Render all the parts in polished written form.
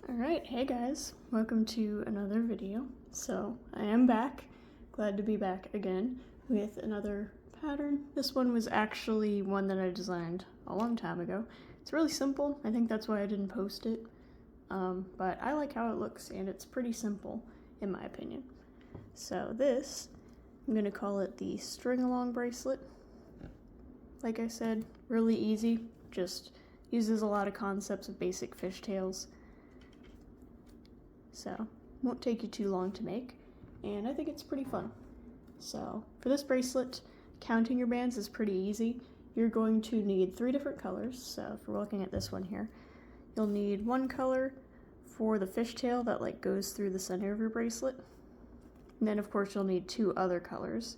Alright, hey guys, welcome to another video. So, I am back, glad to be back again with another pattern. This one was actually one that I designed a long time ago. It's really simple, I think that's why I didn't post it. But I like how it looks and it's pretty simple in my opinion. So this, I'm going to call it the string along bracelet. Like I said, really easy, just uses a lot of concepts of basic fishtails. So, won't take you too long to make, and I think it's pretty fun. So, for this bracelet, counting your bands is pretty easy. You're going to need 3 different colors, so if we're looking at this one here, you'll need one color for the fishtail that goes through the center of your bracelet. And then of course you'll need 2 other colors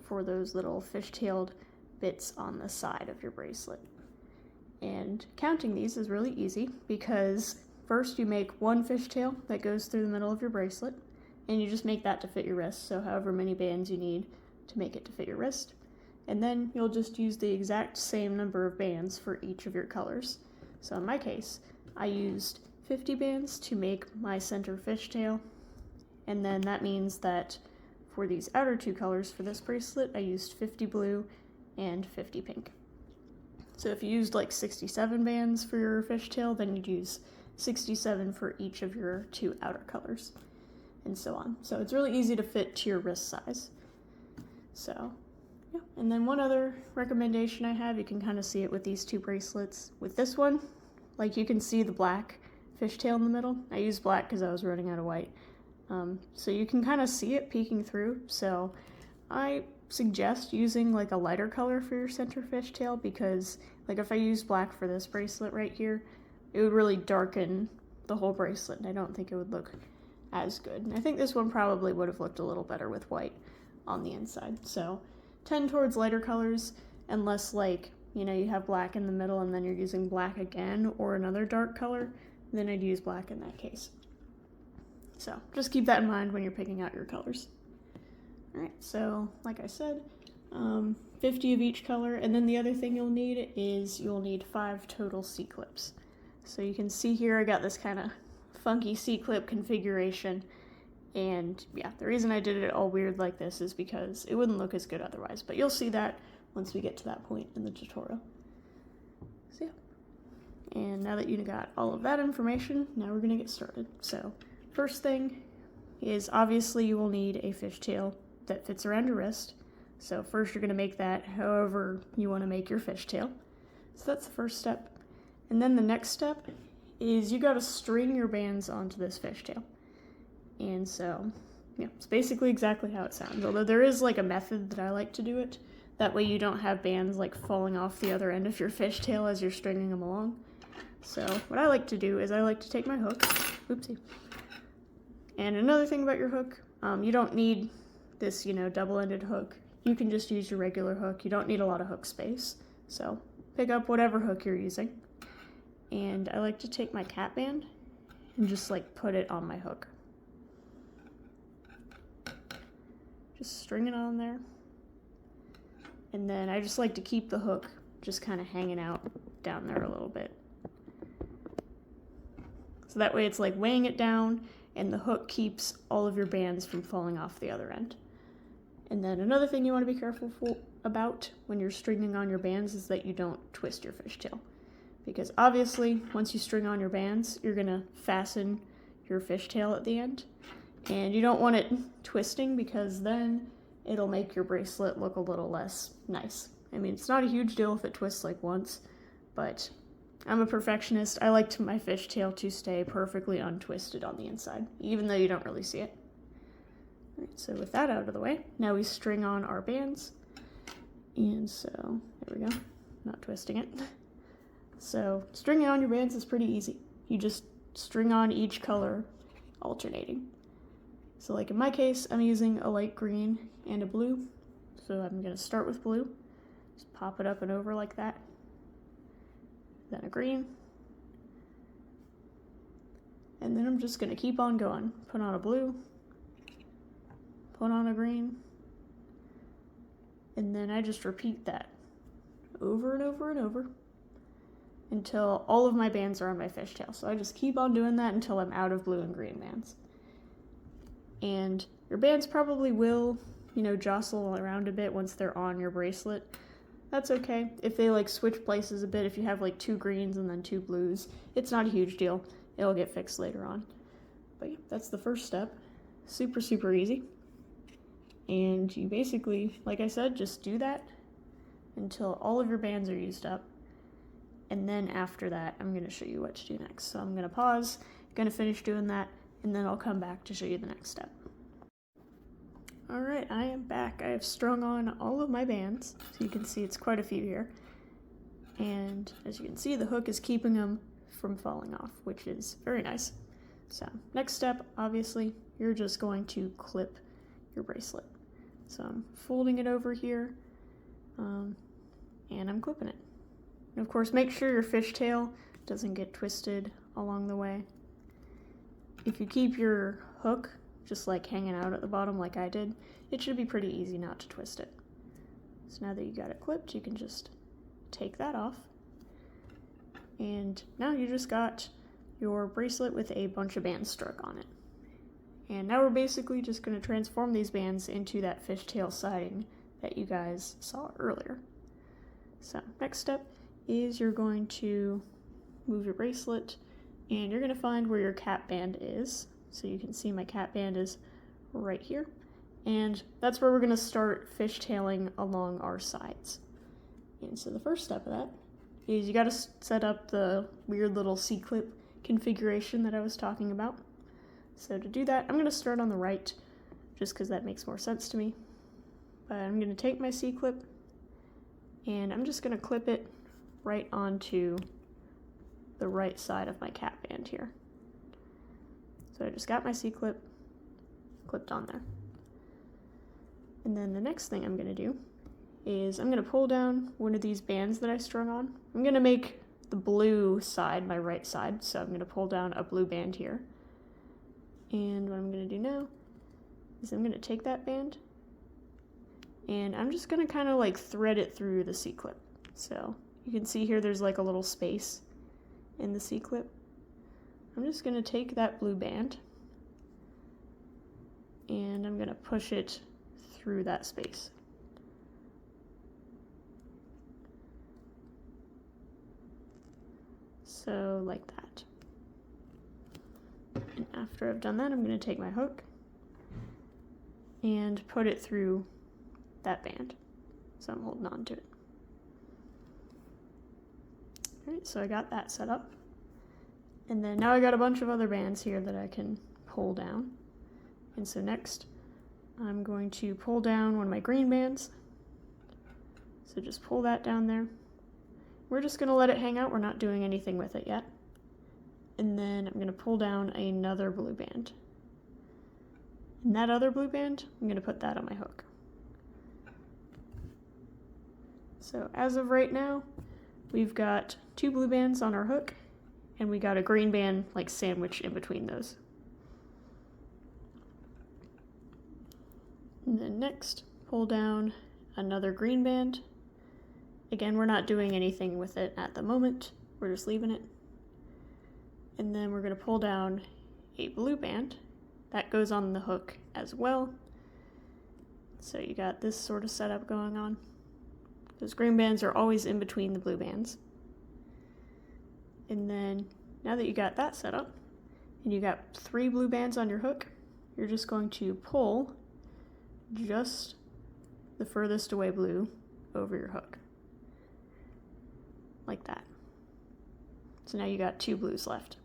for those little fish-tailed bits on the side of your bracelet. And counting these is really easy because first you make one fishtail that goes through the middle of your bracelet, and you just make that to fit your wrist, so however many bands you need to make it to fit your wrist. And then you'll just use the exact same number of bands for each of your colors. So in my case, I used 50 bands to make my center fishtail, and then that means that for these outer 2 colors for this bracelet, I used 50 blue and 50 pink. So if you used 67 bands for your fishtail, then you'd use 67 for each of your 2 outer colors, and so on. So it's really easy to fit to your wrist size. So, yeah. And then one other recommendation I have, you can kind of see it with these 2 bracelets. With this one, you can see the black fishtail in the middle. I used black because I was running out of white. So you can kind of see it peeking through. So I suggest using a lighter color for your center fishtail because if I used black for this bracelet right here, it would really darken the whole bracelet, and I don't think it would look as good. And I think this one probably would have looked a little better with white on the inside. So tend towards lighter colors, unless you have black in the middle and then you're using black again or another dark color, then I'd use black in that case. So just keep that in mind when you're picking out your colors. Alright, so like I said, 50 of each color, and then the other thing you'll need is you'll need 5 total C-clips. So you can see here I got this kind of funky C-clip configuration, and yeah, the reason I did it all weird like this is because it wouldn't look as good otherwise, but you'll see that once we get to that point in the tutorial. So yeah, and now that you got all of that information, now we're going to get started. So first thing is obviously you will need a fishtail that fits around your wrist. So first you're going to make that however you want to make your fishtail. So that's the first step. And then the next step is you got to string your bands onto this fishtail. And so, yeah, it's basically exactly how it sounds. Although there is a method that I like to do it. That way you don't have bands falling off the other end of your fishtail as you're stringing them along. So what I like to do is I like to take my hook. Oopsie. And another thing about your hook, you don't need this, double-ended hook. You can just use your regular hook. You don't need a lot of hook space. So pick up whatever hook you're using. And I like to take my cat band and just put it on my hook. Just string it on there. And then I just like to keep the hook just kind of hanging out down there a little bit. So that way it's weighing it down and the hook keeps all of your bands from falling off the other end. And then another thing you want to be careful about when you're stringing on your bands is that you don't twist your fishtail. Because obviously, once you string on your bands, you're going to fasten your fishtail at the end. And you don't want it twisting because then it'll make your bracelet look a little less nice. I mean, it's not a huge deal if it twists once, but I'm a perfectionist. I like my fishtail to stay perfectly untwisted on the inside, even though you don't really see it. All right, so with that out of the way, now we string on our bands. And so, there we go. Not twisting it. So stringing on your bands is pretty easy. You just string on each color alternating. So in my case, I'm using a light green and a blue. So I'm going to start with blue. Just pop it up and over like that. Then a green. And then I'm just going to keep on going. Put on a blue. Put on a green. And then I just repeat that over and over and over until all of my bands are on my fishtail. So I just keep on doing that until I'm out of blue and green bands. And your bands probably will, jostle around a bit once they're on your bracelet. That's okay. If they like switch places a bit, if you have like 2 greens and then 2 blues, it's not a huge deal. It'll get fixed later on. But yeah, that's the first step. Super, super easy. And you basically, like I said, just do that until all of your bands are used up. And then after that, I'm going to show you what to do next. So I'm going to pause, going to finish doing that, and then I'll come back to show you the next step. Alright, I am back. I have strung on all of my bands, so you can see it's quite a few here. And as you can see, the hook is keeping them from falling off, which is very nice. So next step, obviously, you're just going to clip your bracelet. So I'm folding it over here, and I'm clipping it. And of course, make sure your fishtail doesn't get twisted along the way. If you keep your hook just like hanging out at the bottom like I did, it should be pretty easy not to twist it. So now that you got it clipped, you can just take that off. And now you just got your bracelet with a bunch of bands struck on it. And now we're basically just going to transform these bands into that fishtail siding that you guys saw earlier. So next step is you're going to move your bracelet and you're going to find where your cap band is. So you can see my cap band is right here. And that's where we're going to start fishtailing along our sides. And so the first step of that is you got to set up the weird little C-clip configuration that I was talking about. So to do that, I'm going to start on the right, just because that makes more sense to me. But I'm going to take my C-clip, and I'm just going to clip it right onto the right side of my cap band here. So I just got my C-clip clipped on there. And then the next thing I'm going to do is I'm going to pull down one of these bands that I strung on. I'm going to make the blue side my right side, so I'm going to pull down a blue band here. And what I'm going to do now is I'm going to take that band and I'm just going to kind of like thread it through the C-clip. So you can see here there's like a little space in the C-clip. I'm just going to take that blue band and I'm going to push it through that space. So like that. And after I've done that, I'm going to take my hook and put it through that band. So I'm holding on to it. Alright, so I got that set up. And then now I got a bunch of other bands here that I can pull down. And so next, I'm going to pull down one of my green bands. So just pull that down there. We're just going to let it hang out. We're not doing anything with it yet. And then I'm going to pull down another blue band. And that other blue band, I'm going to put that on my hook. So as of right now, we've got 2 blue bands on our hook, and we got a green band like sandwiched in between those. And then next, pull down another green band. Again, we're not doing anything with it at the moment. We're just leaving it. And then we're going to pull down a blue band. That goes on the hook as well. So you got this sort of setup going on. Those green bands are always in between the blue bands. And then now that you got that set up, and you got 3 blue bands on your hook, you're just going to pull just the furthest away blue over your hook. Like that. So now you got 2 blues left.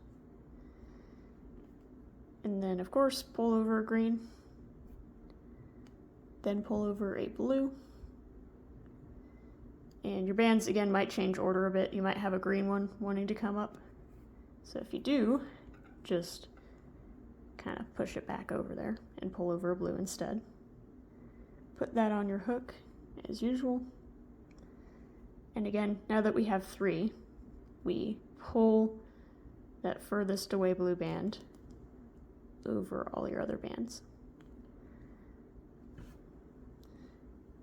And then of course, pull over a green, then pull over a blue. And your bands, again, might change order a bit. You might have a green one wanting to come up. So if you do, just kind of push it back over there and pull over a blue instead. Put that on your hook as usual. And again, now that we have 3, we pull that furthest away blue band over all your other bands.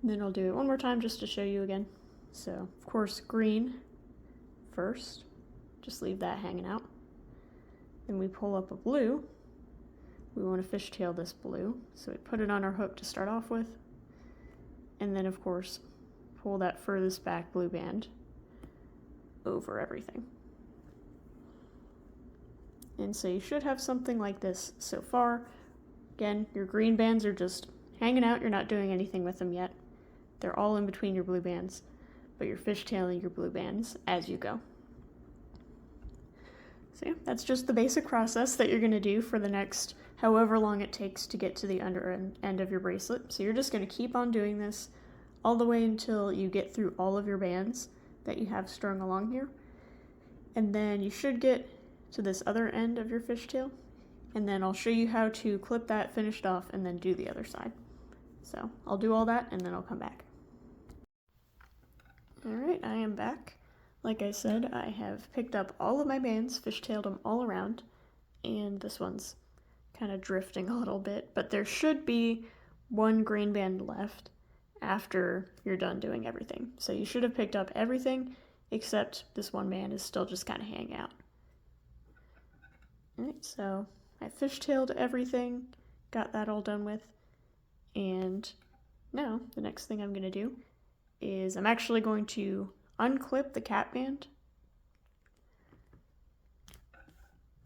And then I'll do it one more time just to show you again. So, of course, green first, just leave that hanging out. Then we pull up a blue. We want to fishtail this blue, so we put it on our hook to start off with. And then, of course, pull that furthest back blue band over everything. And so you should have something like this so far. Again, your green bands are just hanging out. You're not doing anything with them yet. They're all in between your blue bands, but you're fishtailing your blue bands as you go. So yeah, that's just the basic process that you're going to do for the next however long it takes to get to the under end of your bracelet. So you're just going to keep on doing this all the way until you get through all of your bands that you have strung along here. And then you should get to this other end of your fishtail. And then I'll show you how to clip that finished off and then do the other side. So I'll do all that and then I'll come back. Alright, I am back. Like I said, I have picked up all of my bands, fishtailed them all around, and this one's kind of drifting a little bit, but there should be one green band left after you're done doing everything. So you should have picked up everything, except this one band is still just kind of hanging out. Alright, so I fishtailed everything, got that all done with, and now the next thing I'm going to do is I'm actually going to unclip the cap band,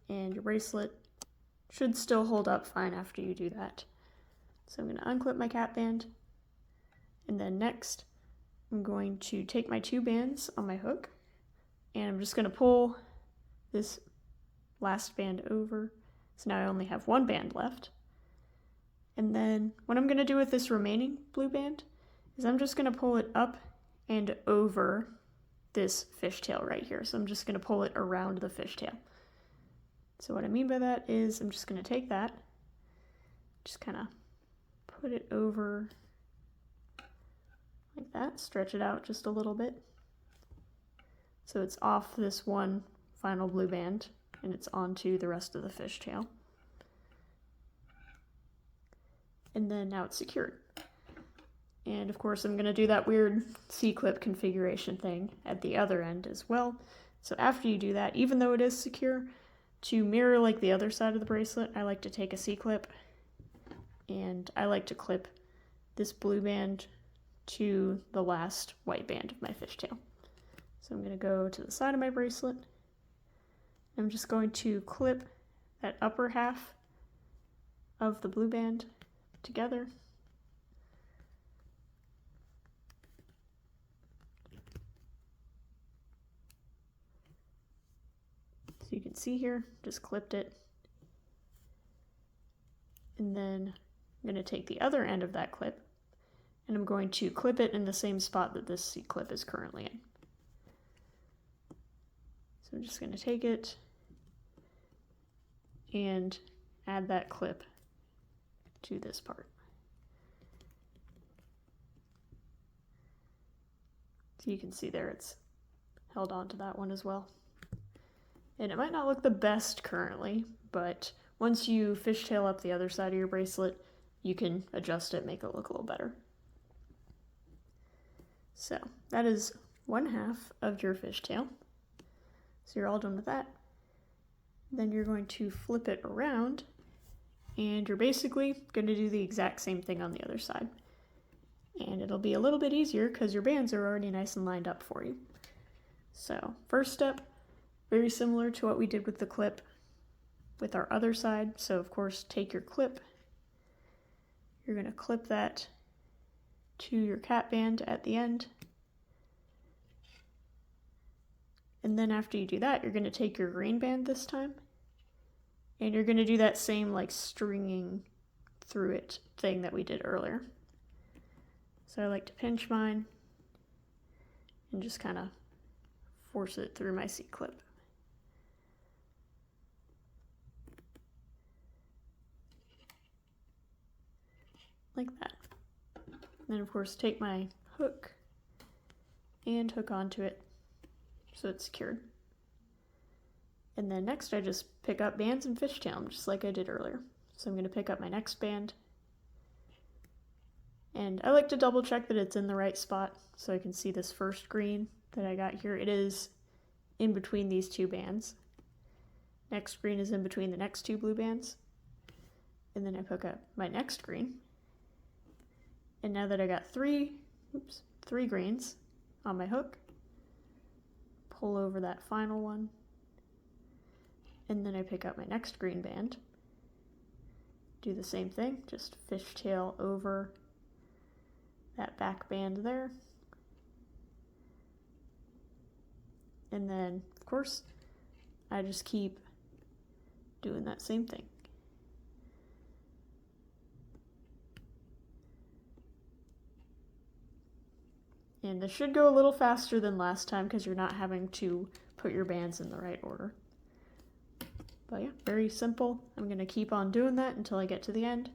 and your bracelet should still hold up fine after you do that. So I'm going to unclip my cap band, and then next I'm going to take my two bands on my hook, and I'm just going to pull this last band over. So now I only have one band left. And then what I'm going to do with this remaining blue band is I'm just going to pull it up and over this fishtail right here. So I'm just going to pull it around the fishtail. So what I mean by that is I'm just going to take that, just kind of put it over like that, stretch it out just a little bit. So it's off this one final blue band and it's onto the rest of the fishtail. And then now it's secured. And of course I'm going to do that weird C-clip configuration thing at the other end as well. So after you do that, even though it is secure, to mirror like the other side of the bracelet, I like to take a C-clip and I like to clip this blue band to the last white band of my fishtail. So I'm going to go to the side of my bracelet. I'm just going to clip that upper half of the blue band together. So you can see here, just clipped it. And then I'm going to take the other end of that clip and I'm going to clip it in the same spot that this C-clip is currently in. So I'm just going to take it and add that clip to this part. So you can see there it's held on to that one as well. And it might not look the best currently, but once you fishtail up the other side of your bracelet, you can adjust it, make it look a little better. So that is one half of your fishtail. So you're all done with that. Then you're going to flip it around and you're basically going to do the exact same thing on the other side. And it'll be a little bit easier because your bands are already nice and lined up for you. So first step, very similar to what we did with the clip with our other side. So of course, take your clip. You're going to clip that to your cap band at the end. And then after you do that, you're going to take your green band this time. And you're going to do that same like stringing through it thing that we did earlier. So I like to pinch mine and just kind of force it through my C-clip. Like that. And then of course take my hook and hook onto it so it's secured. And then next I just pick up bands and fishtail them just like I did earlier. So I'm going to pick up my next band. And I like to double check that it's in the right spot so I can see this first green that I got here. It is in between these two bands. Next green is in between the next two blue bands. And then I pick up my next green. And now that I got three greens on my hook, pull over that final one. And then I pick up my next green band. Do the same thing, just fishtail over that back band there. And then, of course, I just keep doing that same thing. And this should go a little faster than last time because you're not having to put your bands in the right order. But yeah, very simple. I'm going to keep on doing that until I get to the end.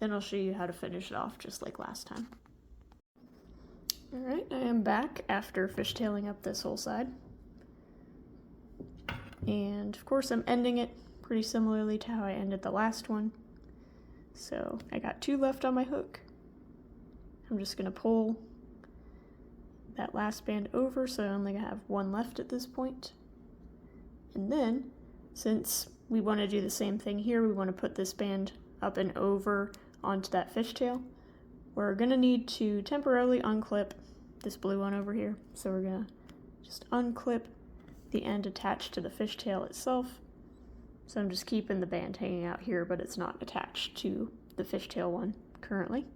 Then I'll show you how to finish it off just like last time. Alright, I am back after fishtailing up this whole side. And of course I'm ending it pretty similarly to how I ended the last one. So I got 2 left on my hook. I'm just going to pull that last band over so I only have 1 left at this point. And then, since we want to do the same thing here, we want to put this band up and over onto that fishtail, we're going to need to temporarily unclip this blue one over here. So we're going to just unclip the end attached to the fishtail itself. So I'm just keeping the band hanging out here, but it's not attached to the fishtail one currently.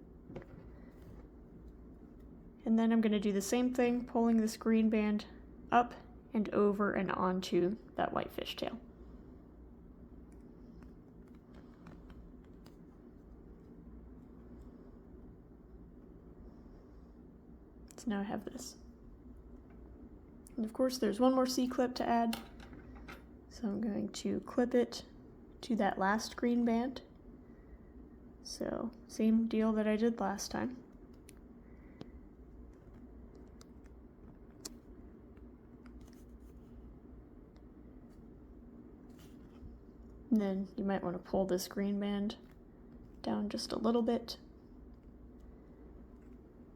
And then I'm going to do the same thing, pulling this green band up and over and onto that white fishtail. So now I have this. And of course there's one more C-clip to add. So I'm going to clip it to that last green band. So same deal that I did last time. And then you might want to pull this green band down just a little bit.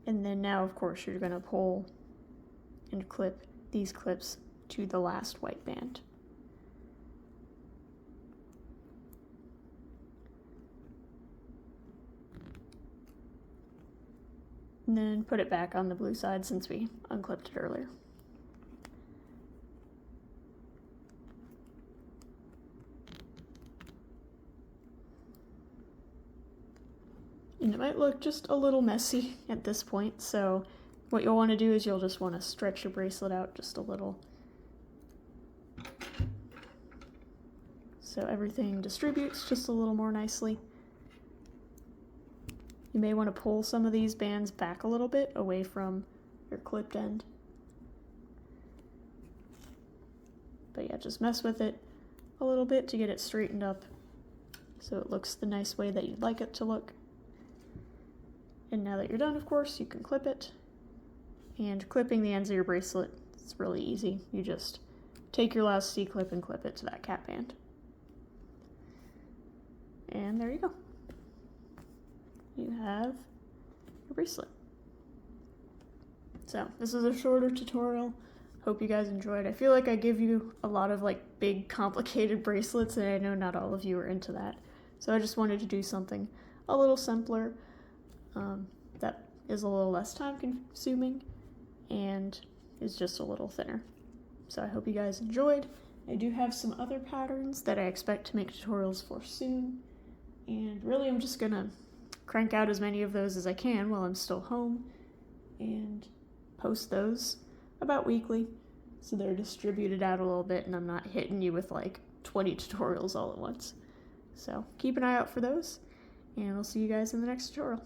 And then now, of course, you're going to pull and clip these clips to the last white band. And then put it back on the blue side since we unclipped it earlier. And it might look just a little messy at this point, so what you'll want to do is you'll just want to stretch your bracelet out just a little so everything distributes just a little more nicely. You may want to pull some of these bands back a little bit away from your clipped end. But yeah, just mess with it a little bit to get it straightened up so it looks the nice way that you'd like it to look. And now that you're done, of course, you can clip it. And clipping the ends of your bracelet is really easy. You just take your last C-clip and clip it to that cap band. And there you go. You have your bracelet. So this is a shorter tutorial. Hope you guys enjoyed. I feel like I give you a lot of like big complicated bracelets and I know not all of you are into that. So I just wanted to do something a little simpler that is a little less time consuming and is just a little thinner. So I hope you guys enjoyed. I do have some other patterns that I expect to make tutorials for soon. And really I'm just gonna crank out as many of those as I can while I'm still home and post those about weekly so they're distributed out a little bit and I'm not hitting you with like 20 tutorials all at once. So keep an eye out for those and I'll see you guys in the next tutorial.